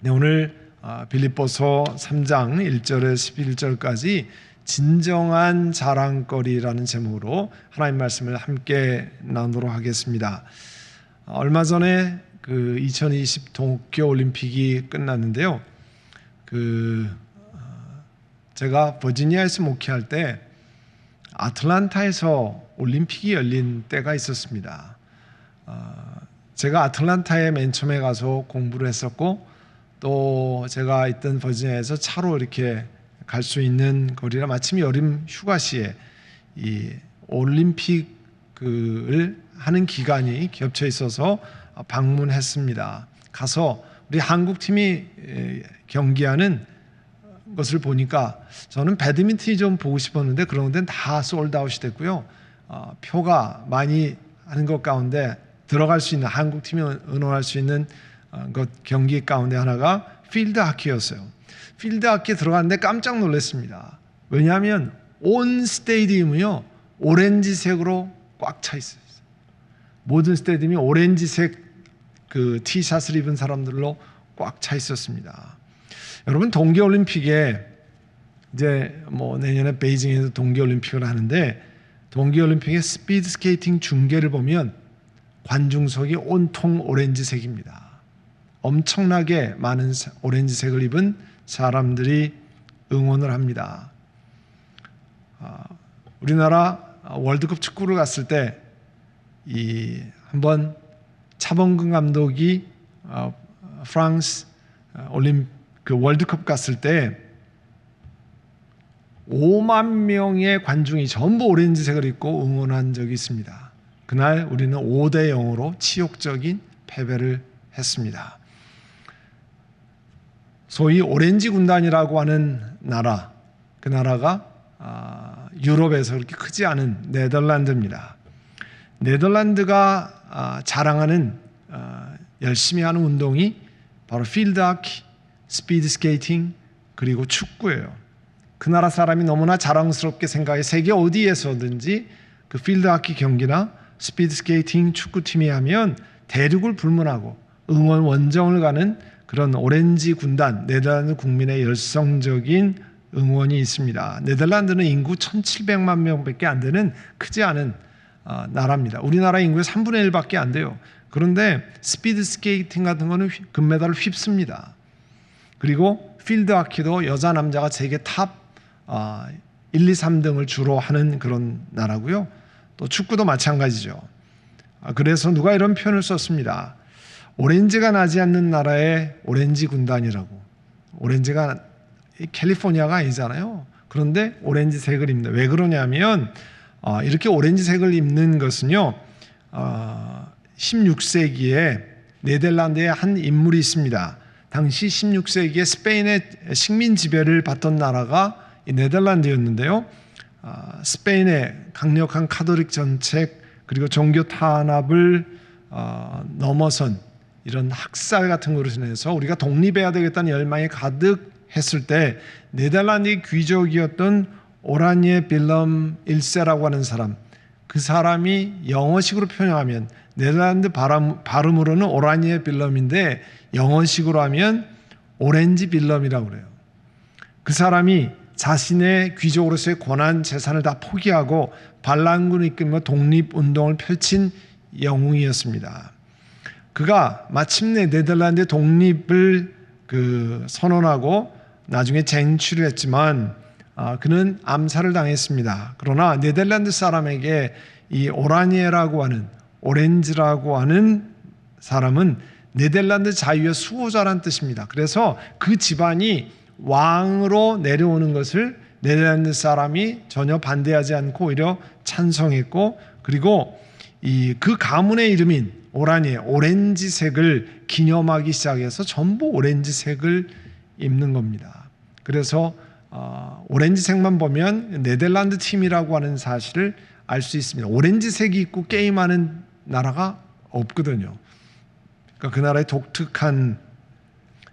오늘 빌립보서 3장 1절에서 11절까지 진정한 자랑거리라는 제목으로 하나님 말씀을 함께 나누도록 하겠습니다. 얼마 전에 2020 도쿄 올림픽이 끝났는데요. 제가 버지니아에서 목회할 때 아틀란타에서 올림픽이 열린 때가 있었습니다. 제가 아틀란타에 맨 처음에 가서 공부를 했었고, 또 제가 있던 버지니아에서 차로 이렇게 갈 수 있는 거리라 마침 여름 휴가 시에 이 올림픽을 하는 기간이 겹쳐 있어서 방문했습니다. 가서 우리 한국 팀이 경기하는 것을 보니까 저는 배드민턴이 좀 보고 싶었는데 그런 데는 다 솔드아웃이 됐고요. 표가 많이 하는 것 가운데 들어갈 수 있는, 한국 팀이 응원할 수 있는 경기 가운데 하나가 필드 하키였어요. 필드 하키에 들어갔는데 깜짝 놀랐습니다. 왜냐하면 온 스테디움이요 오렌지색으로 꽉 차 있어요. 모든 스테디움이 오렌지색 티샷을 입은 사람들로 꽉 차 있었습니다. 여러분, 동계올림픽에 이제 내년에 베이징에서 동계올림픽을 하는데, 동계올림픽의 스피드 스케이팅 중계를 보면 관중석이 온통 오렌지색입니다. 엄청나게 많은 오렌지색을 입은 사람들이 응원을 합니다. 우리나라 월드컵 축구를 갔을 때 한번 차범근 감독이 프랑스 월드컵 갔을 때 5만 명의 관중이 전부 오렌지색을 입고 응원한 적이 있습니다. 그날 우리는 5대 0으로 치욕적인 패배를 했습니다. 소위 오렌지 군단이라고 하는 나라, 그 나라가 유럽에서 그렇게 크지 않은 네덜란드입니다. 네덜란드가 자랑하는 열심히 하는 운동이 바로 필드 하키, 스피드 스케이팅, 그리고 축구예요. 그 나라 사람이 너무나 자랑스럽게 생각해 세계 어디에서든지 그 필드 하키 경기나 스피드 스케이팅 축구팀이 하면 대륙을 불문하고 응원 원정을 가는 그런 오렌지 군단, 네덜란드 국민의 열성적인 응원이 있습니다. 네덜란드는 인구 1,700만 명밖에 안 되는 크지 않은 나라입니다. 우리나라 인구의 3분의 1밖에 안 돼요. 그런데 스피드 스케이팅 같은 거는 금메달을 휩습니다. 그리고 필드 하키도 여자 남자가 세계 탑 1, 2, 3등을 주로 하는 그런 나라고요. 또 축구도 마찬가지죠. 그래서 누가 이런 표현을 썼습니다. 오렌지가 나지 않는 나라의 오렌지 군단이라고. 오렌지가 캘리포니아가 아니잖아요. 그런데 오렌지색을 입는다. 왜 그러냐면 이렇게 오렌지색을 입는 것은요, 16세기에 네덜란드의 한 인물이 있습니다. 당시 16세기에 스페인의 식민 지배를 받던 나라가 이 네덜란드였는데요. 스페인의 강력한 카톨릭 정책 그리고 종교 탄압을 넘어선 이런 학살 같은 것으로 인해서 우리가 독립해야 되겠다는 열망이 가득했을 때 네덜란드의 귀족이었던 오라니에 빌럼 1세라고 하는 사람, 그 사람이 영어식으로 표현하면 네덜란드 발음으로는 오라니에 빌럼인데 영어식으로 하면 오렌지 빌럼이라고 그래요. 그 사람이 자신의 귀족으로서의 권한 재산을 다 포기하고 반란군을 이끌며 독립운동을 펼친 영웅이었습니다. 그가 마침내 네덜란드의 독립을 선언하고 나중에 쟁취를 했지만 그는 암살을 당했습니다. 그러나 네덜란드 사람에게 이 오라니에라고 하는, 오렌지라고 하는 사람은 네덜란드 자유의 수호자란 뜻입니다. 그래서 그 집안이 왕으로 내려오는 것을 네덜란드 사람이 전혀 반대하지 않고 오히려 찬성했고, 그리고 그 가문의 이름인 오라니에, 오렌지색을 기념하기 시작해서 전부 오렌지색을 입는 겁니다. 그래서 오렌지색만 보면 네덜란드 팀이라고 하는 사실을 알 수 있습니다. 오렌지색이 있고 게임하는 나라가 없거든요. 그러니까 그 나라의 독특한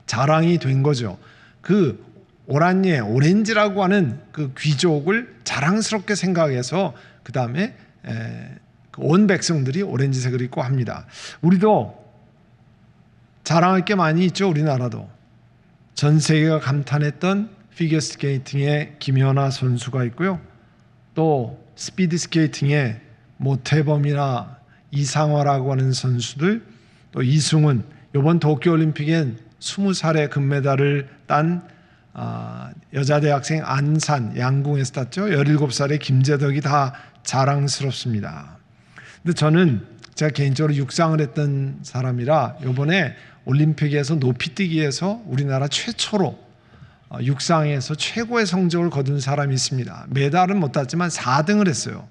자랑이 된 거죠. 그 오라니에, 오렌지라고 하는 그 귀족을 자랑스럽게 생각해서 그 다음에 온 백성들이 오렌지색을 입고 합니다. 우리도 자랑할 게 많이 있죠. 우리나라도 전 세계가 감탄했던 피겨스케이팅의 김연아 선수가 있고요. 또 스피드 스케이팅의 모태범이나 이상화라고 하는 선수들, 또 이승훈, 이번 도쿄올림픽엔 20살에 금메달을 딴 여자 대학생 안산, 양궁에서 땄죠. 17살의 김재덕이 다 자랑스럽습니다. 근데 저는 제가 개인적으로 육상을 했던 사람이라 이번에 올림픽에서 높이뛰기에서 우리나라 최초로 육상에서 최고의 성적을 거둔 사람이 있습니다. 메달은 못 땄지만 4등을 했어요.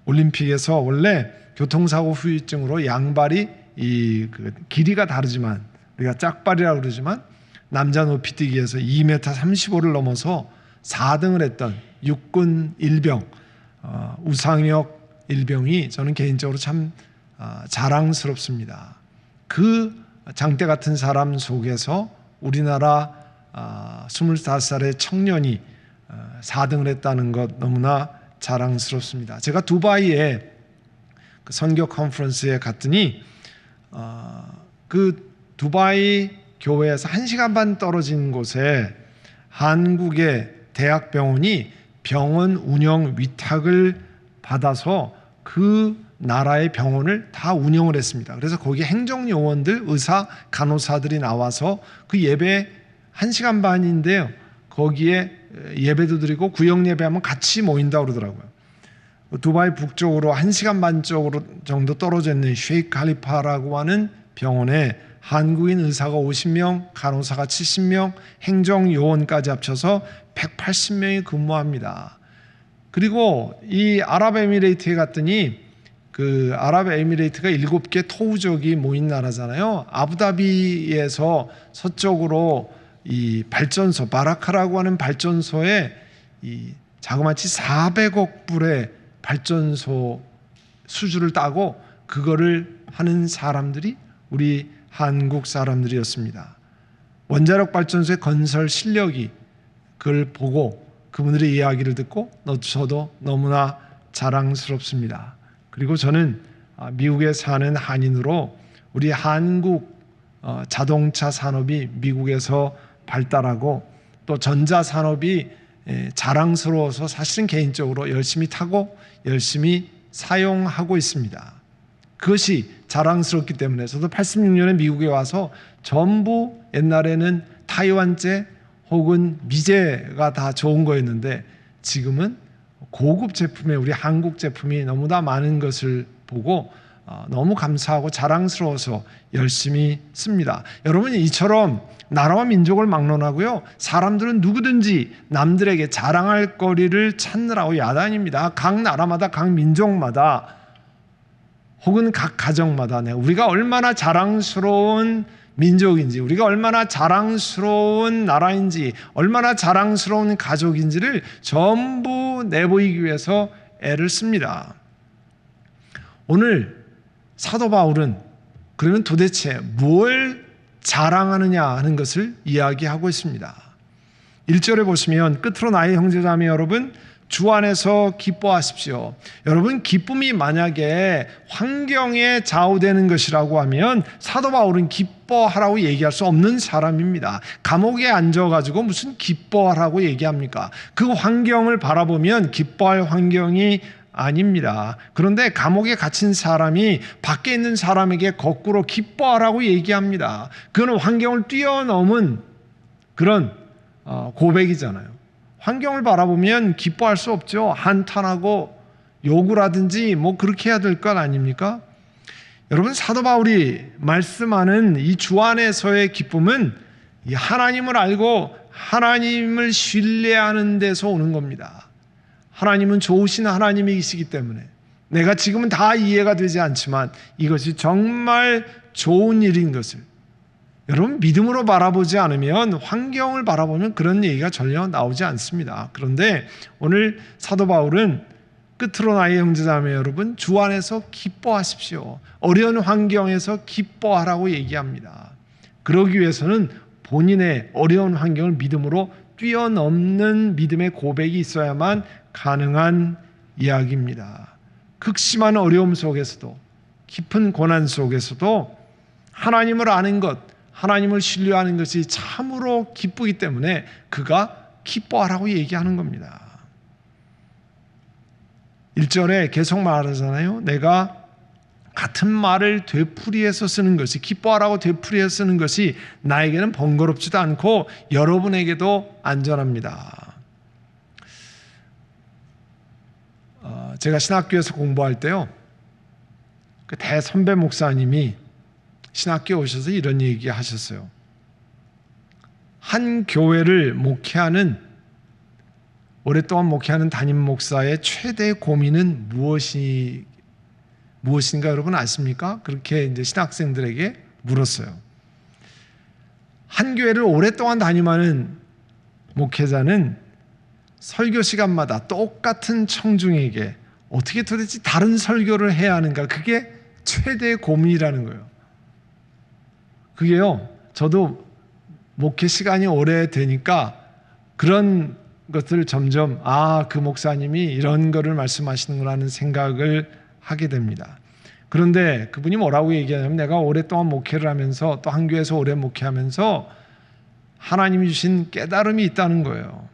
올림픽에서 원래 교통사고 후유증으로 양발이 그 길이가 다르지만 우리가 짝발이라고 그러지만 남자 높이뛰기에서 2m 35를 넘어서 4등을 했던 육군 일병 우상혁 일병이 저는 개인적으로 참 자랑스럽습니다. 그 장대 같은 사람 속에서 우리나라 25살의 청년이 4등을 했다는 것 너무나 자랑스럽습니다. 제가 두바이에 그 선교 컨퍼런스에 갔더니 그 두바이 교회에서 1시간 반 떨어진 곳에 한국의 대학병원이 병원 운영 위탁을 받아서 그 나라의 병원을 다 운영을 했습니다. 그래서 거기에 행정요원들, 의사, 간호사들이 나와서 그 예배 1시간 반인데요. 거기에 예배도 드리고 구역 예배하면 같이 모인다고 그러더라고요. 두바이 북쪽으로 1시간 반 쪽으로 정도 떨어져 있는 쉐이크 칼리파라고 하는 병원에 한국인 의사가 50명, 간호사가 70명, 행정요원까지 합쳐서 180명이 근무합니다. 그리고 이 아랍에미레이트에 갔더니 그 아랍에미레이트가 7개 토우족이 모인 나라잖아요. 아부다비에서 서쪽으로 이 발전소, 바라카라고 하는 발전소에 이 자그마치 400억 불의 발전소 수주를 따고 그거를 하는 사람들이 우리 한국 사람들이었습니다. 원자력 발전소의 건설 실력이 그걸 보고 그분들의 이야기를 듣고 저도 너무나 자랑스럽습니다. 그리고 저는 미국에 사는 한인으로 우리 한국 자동차 산업이 미국에서 발달하고 또 전자 산업이 자랑스러워서 사실은 개인적으로 열심히 타고 열심히 사용하고 있습니다. 그것이 자랑스럽기 때문에 저도 86년에 미국에 와서 전부 옛날에는 타이완제 혹은 미제가 다 좋은 거였는데 지금은 고급 제품에 우리 한국 제품이 너무나 많은 것을 보고 너무 감사하고 자랑스러워서 열심히 씁니다. 여러분 이처럼 나라와 민족을 막론하고요. 사람들은 누구든지 남들에게 자랑할 거리를 찾느라고 야단입니다. 각 나라마다 각 민족마다 혹은 각 가정마다 우리가 얼마나 자랑스러운 민족인지 우리가 얼마나 자랑스러운 나라인지 얼마나 자랑스러운 가족인지를 전부 내보이기 위해서 애를 씁니다. 오늘 사도 바울은 그러면 도대체 뭘 자랑하느냐 하는 것을 이야기하고 있습니다. 1절에 보시면 끝으로 나의 형제자매 여러분 주 안에서 기뻐하십시오. 여러분 기쁨이 만약에 환경에 좌우되는 것이라고 하면 사도 바울은 기뻐하라고 얘기할 수 없는 사람입니다. 감옥에 앉아가지고 무슨 기뻐하라고 얘기합니까? 그 환경을 바라보면 기뻐할 환경이 아닙니다. 그런데 감옥에 갇힌 사람이 밖에 있는 사람에게 거꾸로 기뻐하라고 얘기합니다. 그건 환경을 뛰어넘은 그런 고백이잖아요. 환경을 바라보면 기뻐할 수 없죠. 한탄하고 요구라든지 뭐 그렇게 해야 될 것 아닙니까? 여러분 사도 바울이 말씀하는 이 주 안에서의 기쁨은 이 하나님을 알고 하나님을 신뢰하는 데서 오는 겁니다. 하나님은 좋으신 하나님이시기 때문에 내가 지금은 다 이해가 되지 않지만 이것이 정말 좋은 일인 것을 여러분 믿음으로 바라보지 않으면 환경을 바라보면 그런 얘기가 전혀 나오지 않습니다. 그런데 오늘 사도 바울은 끝으로 나의 형제자매 여러분 주 안에서 기뻐하십시오. 어려운 환경에서 기뻐하라고 얘기합니다. 그러기 위해서는 본인의 어려운 환경을 믿음으로 뛰어넘는 믿음의 고백이 있어야만 가능한 이야기입니다. 극심한 어려움 속에서도 깊은 고난 속에서도 하나님을 아는 것, 하나님을 신뢰하는 것이 참으로 기쁘기 때문에 그가 기뻐하라고 얘기하는 겁니다. 1절에 계속 말하잖아요. 내가 같은 말을 되풀이해서 쓰는 것이, 기뻐하라고 되풀이해서 쓰는 것이 나에게는 번거롭지도 않고 여러분에게도 안전합니다. 제가 신학교에서 공부할 때요, 그 대선배 목사님이 신학교에 오셔서 이런 얘기 하셨어요. 한 교회를 오랫동안 목회하는 담임 목사의 최대 고민은 무엇인가 여러분 아십니까? 그렇게 이제 신학생들에게 물었어요. 한 교회를 오랫동안 다ним하는 목회자는 설교 시간마다 똑같은 청중에게 어떻게 도대체 다른 설교를 해야 하는가, 그게 최대의 고민이라는 거예요. 그게요, 저도 목회 시간이 오래되니까 그런 것들을 점점 그 목사님이 이런 거를 말씀하시는구나 하는 생각을 하게 됩니다. 그런데 그분이 뭐라고 얘기하냐면, 내가 오랫동안 목회를 하면서 또 한 교회에서 오래 목회하면서 하나님이 주신 깨달음이 있다는 거예요.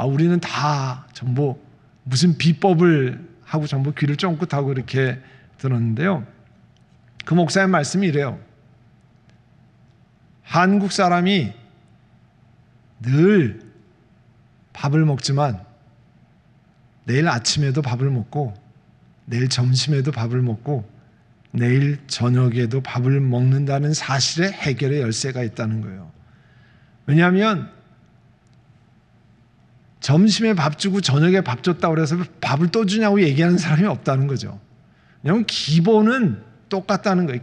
우리는 다 전부 무슨 비법을 하고 전부 귀를 쫑긋하고 이렇게 들었는데요. 그 목사의 말씀이 이래요. 한국 사람이 늘 밥을 먹지만 내일 아침에도 밥을 먹고 내일 점심에도 밥을 먹고 내일 저녁에도 밥을 먹는다는 사실에 해결의 열쇠가 있다는 거예요. 왜냐하면 점심에 밥 주고 저녁에 밥 줬다고 그래서 밥을 또 주냐고 얘기하는 사람이 없다는 거죠. 왜냐하면 기본은 똑같다는 거예요.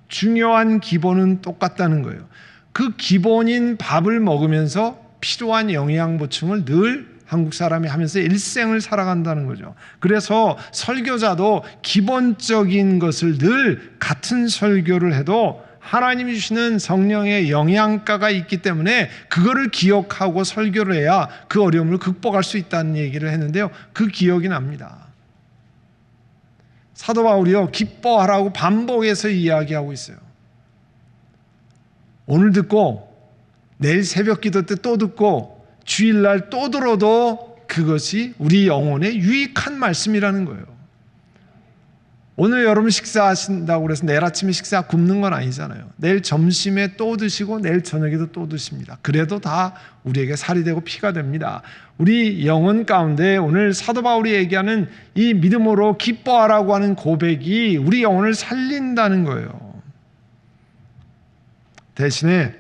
중요한 기본은 똑같다는 거예요. 그 기본인 밥을 먹으면서 필요한 영양 보충을 늘 한국 사람이 하면서 일생을 살아간다는 거죠. 그래서 설교자도 기본적인 것을 늘 같은 설교를 해도 하나님이 주시는 성령의 영양가가 있기 때문에 그거를 기억하고 설교를 해야 그 어려움을 극복할 수 있다는 얘기를 했는데요. 그 기억이 납니다. 사도 바울이요, 기뻐하라고 반복해서 이야기하고 있어요. 오늘 듣고 내일 새벽 기도 때 또 듣고 주일날 또 들어도 그것이 우리 영혼에 유익한 말씀이라는 거예요. 오늘 여러분 식사하신다고 그래서 내일 아침에 식사 굶는 건 아니잖아요. 내일 점심에 또 드시고 내일 저녁에도 또 드십니다. 그래도 다 우리에게 살이 되고 피가 됩니다. 우리 영혼 가운데 오늘 사도 바울이 얘기하는 이 믿음으로 기뻐하라고 하는 고백이 우리 영혼을 살린다는 거예요. 대신에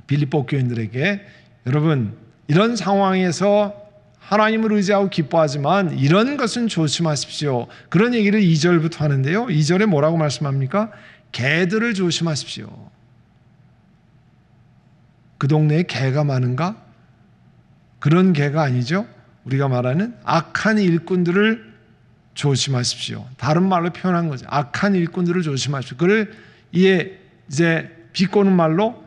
빌립보 교인들에게, 여러분 이런 상황에서 하나님을 의지하고 기뻐하지만 이런 것은 조심하십시오, 그런 얘기를 2절부터 하는데요. 2절에 뭐라고 말씀합니까? 개들을 조심하십시오. 그 동네에 개가 많은가? 그런 개가 아니죠. 우리가 말하는 악한 일꾼들을 조심하십시오. 다른 말로 표현한 거죠. 악한 일꾼들을 조심하십시오. 그를 이제 비꼬는 말로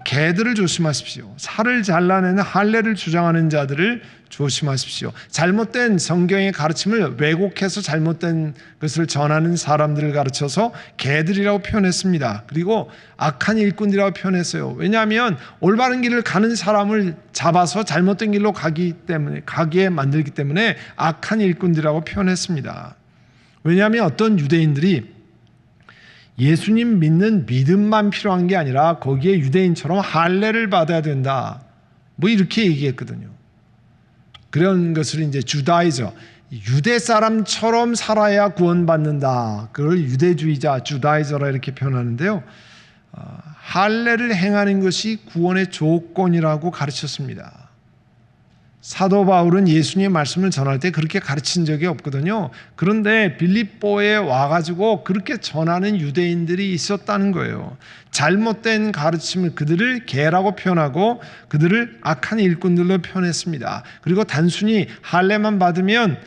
개들을 조심하십시오. 살을 잘라내는 할례를 주장하는 자들을 조심하십시오. 잘못된 성경의 가르침을 왜곡해서 잘못된 것을 전하는 사람들을 가르쳐서 개들이라고 표현했습니다. 그리고 악한 일꾼들이라고 표현했어요. 왜냐하면 올바른 길을 가는 사람을 잡아서 잘못된 길로 가게 만들기 때문에 악한 일꾼들이라고 표현했습니다. 왜냐하면 어떤 유대인들이 예수님 믿는 믿음만 필요한 게 아니라 거기에 유대인처럼 할례를 받아야 된다, 뭐 이렇게 얘기했거든요. 그런 것을 이제 주다이저, 유대 사람처럼 살아야 구원받는다, 그걸 유대주의자, 주다이저라 이렇게 표현하는데요. 할례를 행하는 것이 구원의 조건이라고 가르쳤습니다. 사도 바울은 예수님의 말씀을 전할 때 그렇게 가르친 적이 없거든요. 그런데 빌립보에 와가지고 그렇게 전하는 유대인들이 있었다는 거예요. 잘못된 가르침을 그들을 개라고 표현하고 그들을 악한 일꾼들로 표현했습니다. 그리고 단순히 할례만 받으면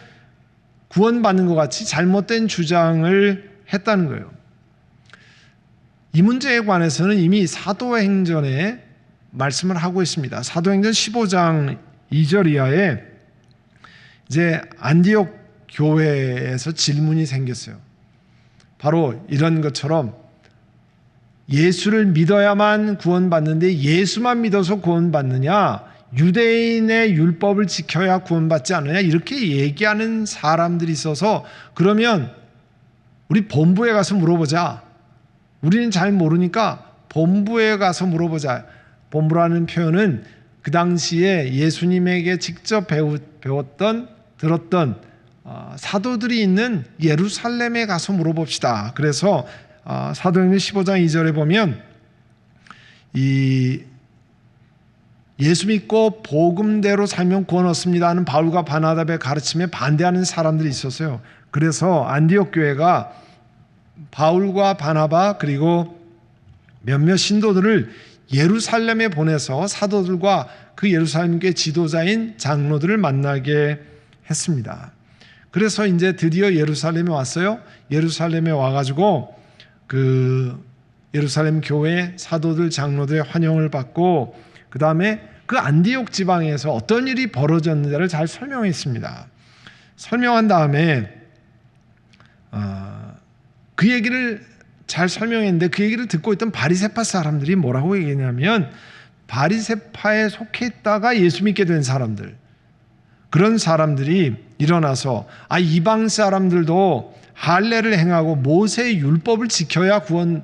구원받는 것 같이 잘못된 주장을 했다는 거예요. 이 문제에 관해서는 이미 사도행전에 말씀을 하고 있습니다. 사도행전 15장 2절 이하에 이제 안디옥 교회에서 질문이 생겼어요. 바로 이런 것처럼 예수를 믿어야만 구원받는데 예수만 믿어서 구원받느냐, 유대인의 율법을 지켜야 구원받지 않느냐, 이렇게 얘기하는 사람들이 있어서 그러면 우리 본부에 가서 물어보자. 우리는 잘 모르니까 본부에 가서 물어보자. 본부라는 표현은 그 당시에 예수님에게 직접 배웠던 들었던 사도들이 있는 예루살렘에 가서 물어봅시다. 그래서 사도행전 15장 2절에 보면 이 예수 믿고 복음대로 살면 구원 얻습니다 하는 바울과 바나바의 가르침에 반대하는 사람들이 있었어요. 그래서 안디옥 교회가 바울과 바나바 그리고 몇몇 신도들을 예루살렘에 보내서 사도들과 그 예루살렘 교회 지도자인 장로들을 만나게 했습니다. 그래서 이제 드디어 예루살렘에 왔어요. 예루살렘에 와가지고 그 예루살렘 교회 사도들 장로들의 환영을 받고 그 다음에 그 안디옥 지방에서 어떤 일이 벌어졌는지를 잘 설명했습니다. 설명한 다음에 그 얘기를 잘 설명했는데 그 얘기를 듣고 있던 바리새파 사람들이 뭐라고 얘기했냐면 바리새파에 속해 있다가 예수 믿게 된 사람들, 그런 사람들이 일어나서 이방 사람들도 할례를 행하고 모세의 율법을 지켜야 구원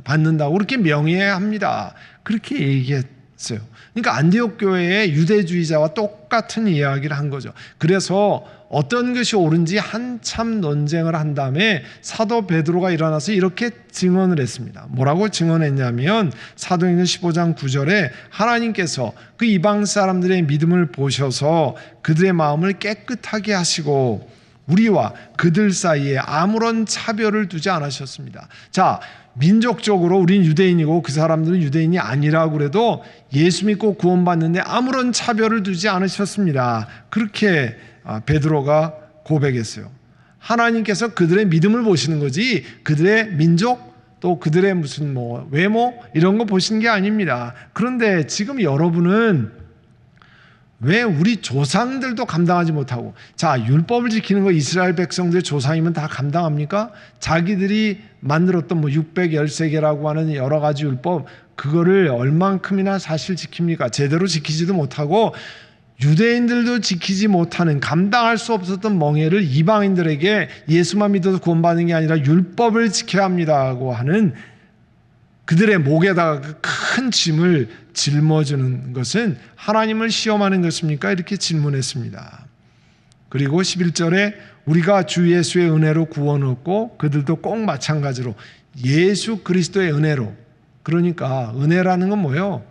받는다고 그렇게 명예합니다. 그렇게 얘기했어요. 그러니까 안디옥 교회의 유대주의자와 똑같은 이야기를 한 거죠. 그래서 어떤 것이 옳은지 한참 논쟁을 한 다음에 사도 베드로가 일어나서 이렇게 증언을 했습니다. 뭐라고 증언했냐면 사도행전 15장 9절에 하나님께서 그 이방 사람들의 믿음을 보셔서 그들의 마음을 깨끗하게 하시고 우리와 그들 사이에 아무런 차별을 두지 않으셨습니다. 자, 민족적으로 우린 유대인이고 그 사람들은 유대인이 아니라고 그래도 예수 믿고 구원받는데 아무런 차별을 두지 않으셨습니다. 그렇게 베드로가 고백했어요. 하나님께서 그들의 믿음을 보시는 거지 그들의 민족 또 그들의 무슨 외모 이런 거 보시는 게 아닙니다. 그런데 지금 여러분은 왜 우리 조상들도 감당하지 못하고, 자, 율법을 지키는 거 이스라엘 백성들의 조상이면 다 감당합니까? 자기들이 만들었던 613개라고 하는 여러 가지 율법, 그거를 얼만큼이나 사실 지킵니까? 제대로 지키지도 못하고 유대인들도 지키지 못하는 감당할 수 없었던 멍에를 이방인들에게 예수만 믿어서 구원받는 게 아니라 율법을 지켜야 합니다고 하는 그들의 목에다가 큰 짐을 짊어주는 것은 하나님을 시험하는 것입니까? 이렇게 질문했습니다. 그리고 11절에 우리가 주 예수의 은혜로 구원 얻고 그들도 꼭 마찬가지로 예수 그리스도의 은혜로, 그러니까 은혜라는 건 뭐예요?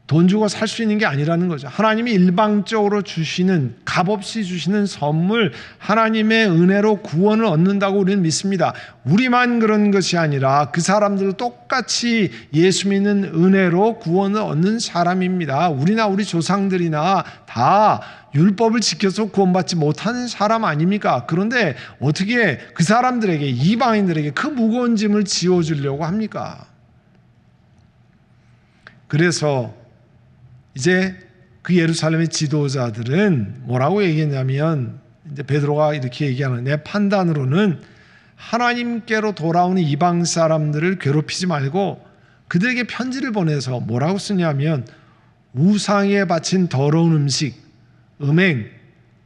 돈 주고 살 수 있는 게 아니라는 거죠. 하나님이 일방적으로 주시는, 값없이 주시는 선물, 하나님의 은혜로 구원을 얻는다고 우리는 믿습니다. 우리만 그런 것이 아니라 그 사람들도 똑같이 예수 믿는 은혜로 구원을 얻는 사람입니다. 우리나 우리 조상들이나 다 율법을 지켜서 구원받지 못하는 사람 아닙니까? 그런데 어떻게 그 사람들에게, 이방인들에게 그 무거운 짐을 지워주려고 합니까? 그래서 이제 그 예루살렘의 지도자들은 뭐라고 얘기했냐면, 이제 베드로가 이렇게 얘기하는, 내 판단으로는 하나님께로 돌아오는 이방 사람들을 괴롭히지 말고 그들에게 편지를 보내서 뭐라고 쓰냐면 우상에 바친 더러운 음식, 음행,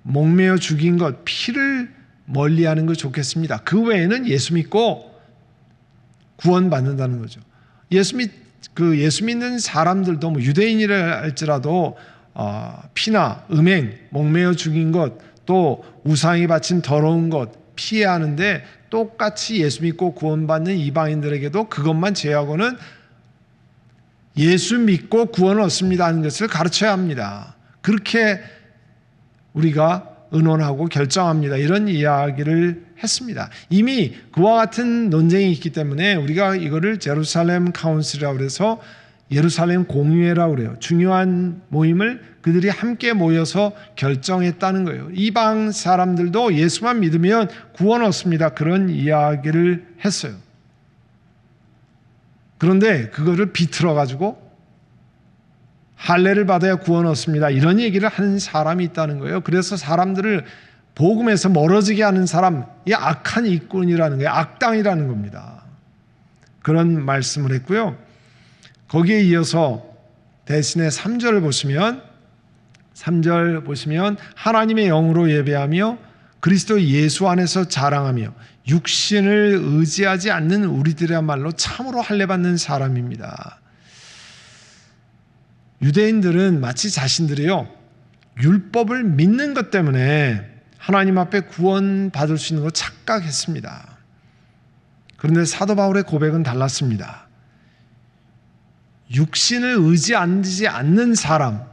목매어 죽인 것, 피를 멀리하는 것 좋겠습니다. 그 외에는 예수 믿고 구원받는다는 거죠. 예수 믿는 사람들도 유대인이라 할지라도 피나 음행, 목매어 죽인 것, 또 우상이 바친 더러운 것 피해야 하는데, 똑같이 예수 믿고 구원받는 이방인들에게도 그것만 제하고는 예수 믿고 구원을 얻습니다 하는 것을 가르쳐야 합니다. 그렇게 우리가 의논하고 결정합니다. 이런 이야기를 했습니다. 이미 그와 같은 논쟁이 있기 때문에 우리가 이거를 제루살렘 카운슬이라고 해서 예루살렘 공의회라고 그래요. 중요한 모임을 그들이 함께 모여서 결정했다는 거예요. 이방 사람들도 예수만 믿으면 구원 얻습니다. 그런 이야기를 했어요. 그런데 그거를 비틀어 가지고 할례를 받아야 구원 얻습니다, 이런 얘기를 하는 사람이 있다는 거예요. 그래서 사람들을 복음에서 멀어지게 하는 사람, 이 악한 일꾼이라는 거예요. 악당이라는 겁니다. 그런 말씀을 했고요. 거기에 이어서 대신에 3절을 보시면 3절 보시면 하나님의 영으로 예배하며 그리스도 예수 안에서 자랑하며 육신을 의지하지 않는 우리들이야말로 참으로 할례받는 사람입니다. 유대인들은 마치 자신들이요 율법을 믿는 것 때문에 하나님 앞에 구원받을 수 있는 걸 착각했습니다. 그런데 사도 바울의 고백은 달랐습니다. 육신을 의지하지 않는 사람,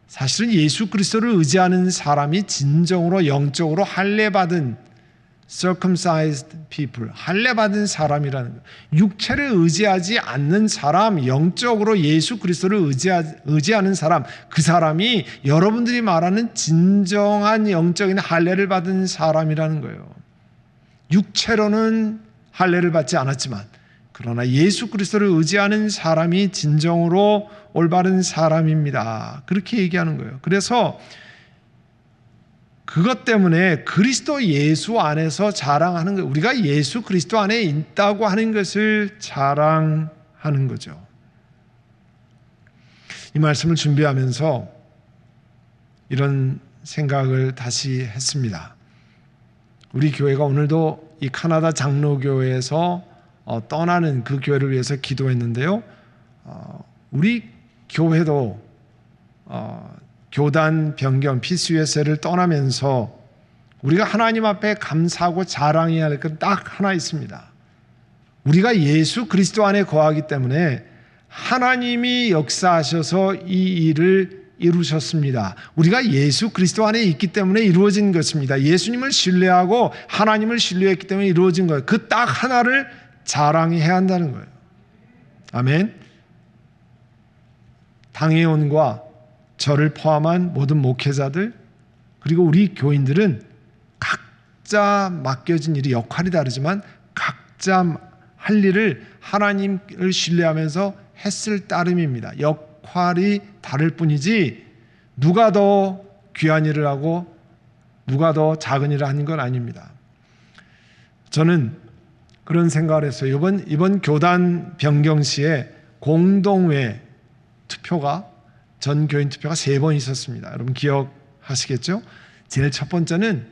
사실은 예수 그리스도를 의지하는 사람이 진정으로 영적으로 할례받은 circumcised people, 할례받은 사람이라는 거예요. 육체를 의지하지 않는 사람, 영적으로 예수 그리스도를 의지하는 사람, 그 사람이 여러분들이 말하는 진정한 영적인 할례를 받은 사람이라는 거예요. 육체로는 할례를 받지 않았지만 그러나 예수 그리스도를 의지하는 사람이 진정으로 올바른 사람입니다. 그렇게 얘기하는 거예요. 그래서 그것 때문에 그리스도 예수 안에서 자랑하는 것, 우리가 예수 그리스도 안에 있다고 하는 것을 자랑하는 거죠. 이 말씀을 준비하면서 이런 생각을 다시 했습니다. 우리 교회가 오늘도 이 카나다 장로교회에서 떠나는 그 교회를 위해서 기도했는데요. 우리 교회도 교단 변경 PCUS를 떠나면서 우리가 하나님 앞에 감사하고 자랑해야 할 것 딱 하나 있습니다. 우리가 예수 그리스도 안에 거하기 때문에 하나님이 역사하셔서 이 일을 이루셨습니다. 우리가 예수 그리스도 안에 있기 때문에 이루어진 것입니다. 예수님을 신뢰하고 하나님을 신뢰했기 때문에 이루어진 거예요. 그 딱 하나를 자랑해야 한다는 거예요. 아멘. 당회원과 저를 포함한 모든 목회자들 그리고 우리 교인들은 각자 맡겨진 일이 역할이 다르지만 각자 할 일을 하나님을 신뢰하면서 했을 따름입니다. 역할이 다를 뿐이지 누가 더 귀한 일을 하고 누가 더 작은 일을 하는 건 아닙니다. 저는 그런 생각을 했어요. 이번 교단 변경 시에 공동회 투표가 전 교인 투표가 3번 있었습니다. 여러분 기억하시겠죠? 제일 첫 번째는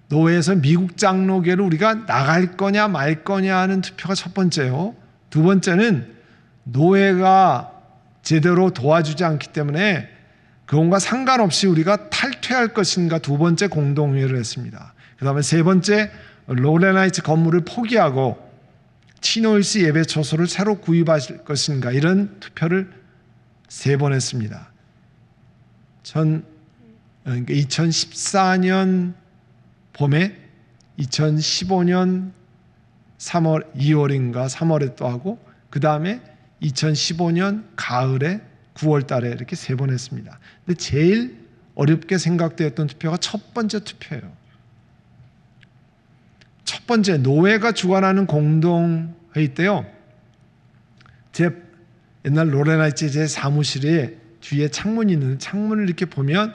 노회에서 미국 장로교를 우리가 나갈 거냐 말 거냐 하는 투표가 첫 번째요. 두 번째는 노회가 제대로 도와주지 않기 때문에 그것과 상관없이 우리가 탈퇴할 것인가 두 번째 공동회의를 했습니다. 그 다음에 세 번째 로렌하이츠 건물을 포기하고 티노일스 예배초소를 새로 구입할 것인가 이런 투표를 3번 했습니다. 2014년 봄에 2015년 3월, 2월인가 3월에 또 하고 그 다음에 2015년 가을에 9월 달에 이렇게 3번 했습니다. 근데 제일 어렵게 생각되었던 투표가 첫 번째 투표예요. 첫 번째 노회가 주관하는 공동회의 때요. 제 옛날 로렌하이츠 제 사무실에 뒤에 창문이 있는데 창문을 이렇게 보면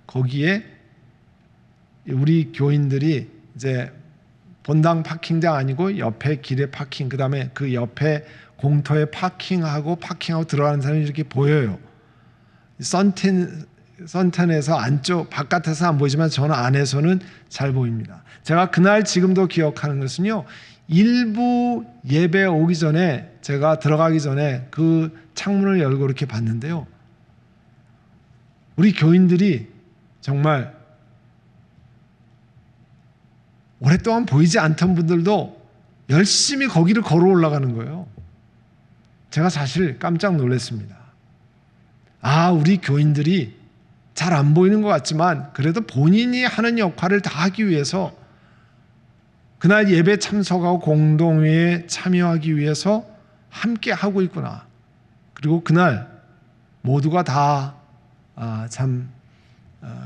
거기에 우리 교인들이 이제 본당 파킹장 아니고 옆에 길에 파킹, 그 다음에 그 옆에 공터에 파킹하고 들어가는 사람이 이렇게 보여요. 선텐에서 안쪽 바깥에서 안 보이지만 저는 안에서는 잘 보입니다. 제가 그날 지금도 기억하는 것은요. 일부 예배 오기 전에 제가 들어가기 전에 그 창문을 열고 이렇게 봤는데요. 우리 교인들이 정말 오랫동안 보이지 않던 분들도 열심히 거기를 걸어 올라가는 거예요. 제가 사실 깜짝 놀랐습니다. 우리 교인들이 잘 안 보이는 것 같지만 그래도 본인이 하는 역할을 다 하기 위해서 그날 예배 참석하고 공동회에 참여하기 위해서 함께 하고 있구나. 그리고 그날 모두가 다 참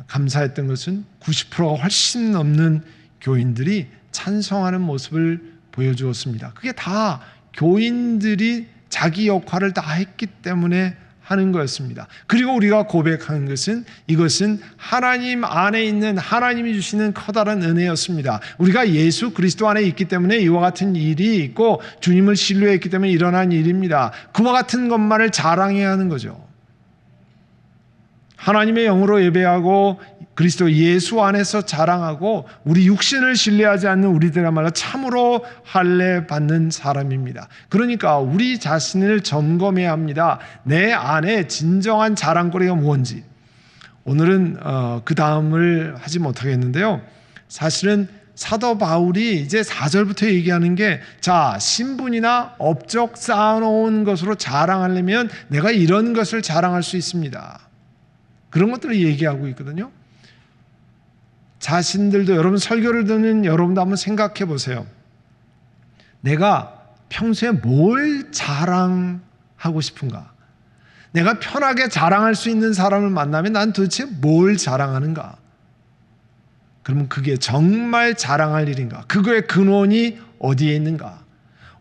감사했던 것은 90%가 훨씬 넘는 교인들이 찬성하는 모습을 보여주었습니다. 그게 다 교인들이 자기 역할을 다 했기 때문에 하는 거였습니다. 그리고 우리가 고백하는 것은 이것은 하나님 안에 있는 하나님이 주시는 커다란 은혜였습니다. 우리가 예수 그리스도 안에 있기 때문에 이와 같은 일이 있고 주님을 신뢰했기 때문에 일어난 일입니다. 그와 같은 것만을 자랑해야 하는 거죠. 하나님의 영으로 예배하고 그리스도 예수 안에서 자랑하고 우리 육신을 신뢰하지 않는 우리들야말로 참으로 할례 받는 사람입니다. 그러니까 우리 자신을 점검해야 합니다. 내 안에 진정한 자랑거리가 무엇인지. 오늘은 그 다음을 하지 못하겠는데요. 사실은 사도 바울이 이제 4절부터 얘기하는 게, 자, 신분이나 업적 쌓아놓은 것으로 자랑하려면 내가 이런 것을 자랑할 수 있습니다. 그런 것들을 얘기하고 있거든요. 자신들도, 여러분 설교를 듣는 여러분도 한번 생각해 보세요. 내가 평소에 뭘 자랑하고 싶은가? 내가 편하게 자랑할 수 있는 사람을 만나면 난 도대체 뭘 자랑하는가? 그러면 그게 정말 자랑할 일인가? 그거의 근원이 어디에 있는가?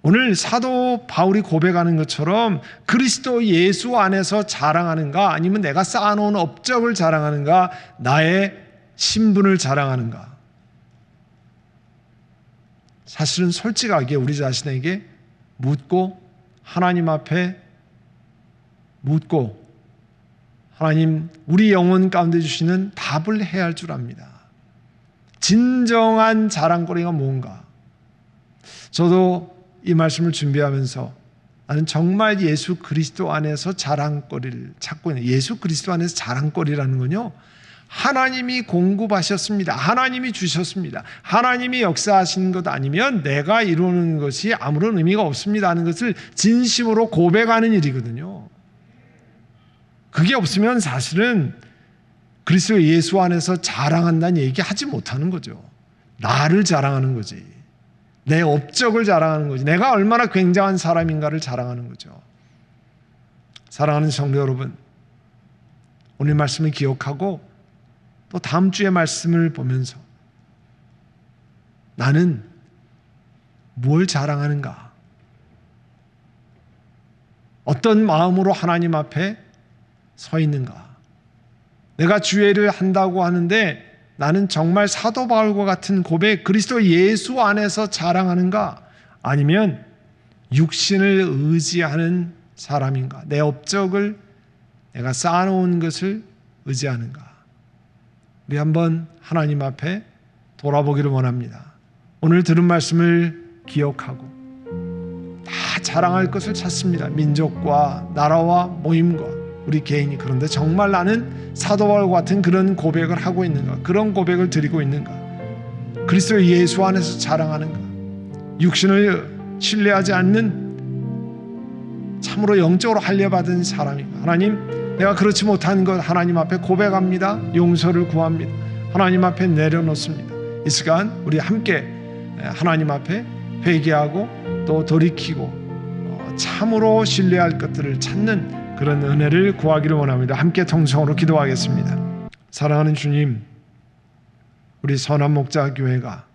오늘 사도 바울이 고백하는 것처럼 그리스도 예수 안에서 자랑하는가? 아니면 내가 쌓아놓은 업적을 자랑하는가? 나의 신분을 자랑하는가? 사실은 솔직하게 우리 자신에게 묻고 하나님 앞에 묻고 하나님 우리 영혼 가운데 주시는 답을 해야 할 줄 압니다. 진정한 자랑거리가 뭔가? 저도 이 말씀을 준비하면서 나는 정말 예수 그리스도 안에서 자랑거리를 찾고 있는, 예수 그리스도 안에서 자랑거리라는 건요, 하나님이 공급하셨습니다. 하나님이 주셨습니다. 하나님이 역사하신 것 아니면 내가 이루는 것이 아무런 의미가 없습니다 하는 것을 진심으로 고백하는 일이거든요. 그게 없으면 사실은 그리스도 예수 안에서 자랑한다는 얘기 하지 못하는 거죠. 나를 자랑하는 거지. 내 업적을 자랑하는 거지. 내가 얼마나 굉장한 사람인가를 자랑하는 거죠. 사랑하는 성도 여러분, 오늘 말씀을 기억하고 또 다음 주의 말씀을 보면서 나는 뭘 자랑하는가? 어떤 마음으로 하나님 앞에 서 있는가? 내가 주례를 한다고 하는데 나는 정말 사도 바울과 같은 고백, 그리스도 예수 안에서 자랑하는가? 아니면 육신을 의지하는 사람인가? 내 업적을 내가 쌓아놓은 것을 의지하는가? 우리 한번 하나님 앞에 돌아보기를 원합니다. 오늘 들은 말씀을 기억하고 다 자랑할 것을 찾습니다. 민족과 나라와 모임과 우리 개인이. 그런데 정말 나는 사도 바울과 같은 그런 고백을 하고 있는가? 그런 고백을 드리고 있는가? 그리스도 예수 안에서 자랑하는가? 육신을 신뢰하지 않는 참으로 영적으로 할례받은 사람인가? 하나님, 내가 그렇지 못한 것 하나님 앞에 고백합니다. 용서를 구합니다. 하나님 앞에 내려놓습니다. 이 시간 우리 함께 하나님 앞에 회개하고 또 돌이키고 참으로 신뢰할 것들을 찾는 그런 은혜를 구하기를 원합니다. 함께 통성으로 기도하겠습니다. 사랑하는 주님, 우리 선한 목자 교회가,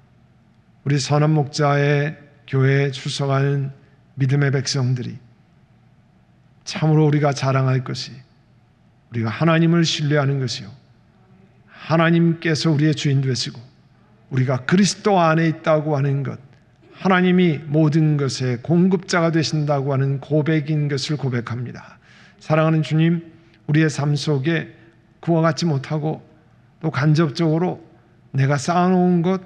우리 선한 목자의 교회에 출석하는 믿음의 백성들이 참으로 우리가 자랑할 것이 우리가 하나님을 신뢰하는 것이요, 하나님께서 우리의 주인 되시고 우리가 그리스도 안에 있다고 하는 것, 하나님이 모든 것의 공급자가 되신다고 하는 고백인 것을 고백합니다. 사랑하는 주님, 우리의 삶 속에 그와 같지 못하고 또 간접적으로 내가 쌓아놓은 것,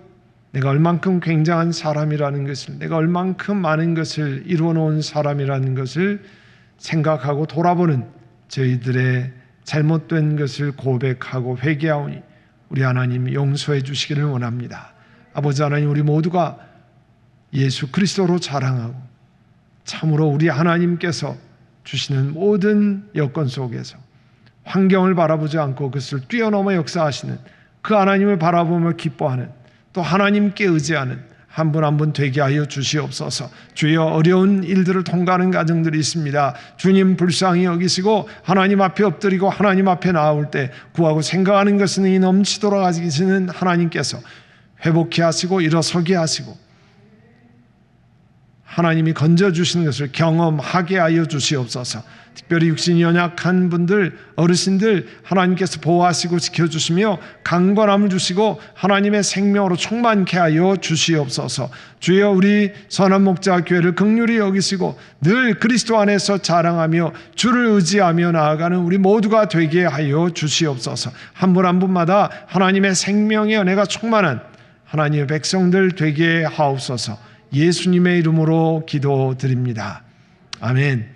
내가 얼만큼 굉장한 사람이라는 것을, 내가 얼만큼 많은 것을 이루어놓은 사람이라는 것을 생각하고 돌아보는 저희들의 잘못된 것을 고백하고 회개하오니 우리 하나님 용서해 주시기를 원합니다. 아버지 하나님, 우리 모두가 예수 그리스도로 자랑하고 참으로 우리 하나님께서 주시는 모든 여건 속에서 환경을 바라보지 않고 그것을 뛰어넘어 역사하시는 그 하나님을 바라보며 기뻐하는, 또 하나님께 의지하는 한 분 한 분 되게 하여 주시옵소서. 주여, 어려운 일들을 통과하는 가정들이 있습니다. 주님 불쌍히 여기시고 하나님 앞에 엎드리고 하나님 앞에 나올 때 구하고 생각하는 것은 이 넘치도록 하시는 하나님께서 회복케 하시고 일어서게 하시고 하나님이 건져주시는 것을 경험하게 하여 주시옵소서. 특별히 육신이 연약한 분들, 어르신들 하나님께서 보호하시고 지켜주시며 강건함을 주시고 하나님의 생명으로 충만케 하여 주시옵소서. 주여, 우리 선한 목자 교회를 긍휼히 여기시고 늘 그리스도 안에서 자랑하며 주를 의지하며 나아가는 우리 모두가 되게 하여 주시옵소서. 한 분 한 분마다 하나님의 생명의 은혜가 충만한 하나님의 백성들 되게 하옵소서. 예수님의 이름으로 기도드립니다. 아멘.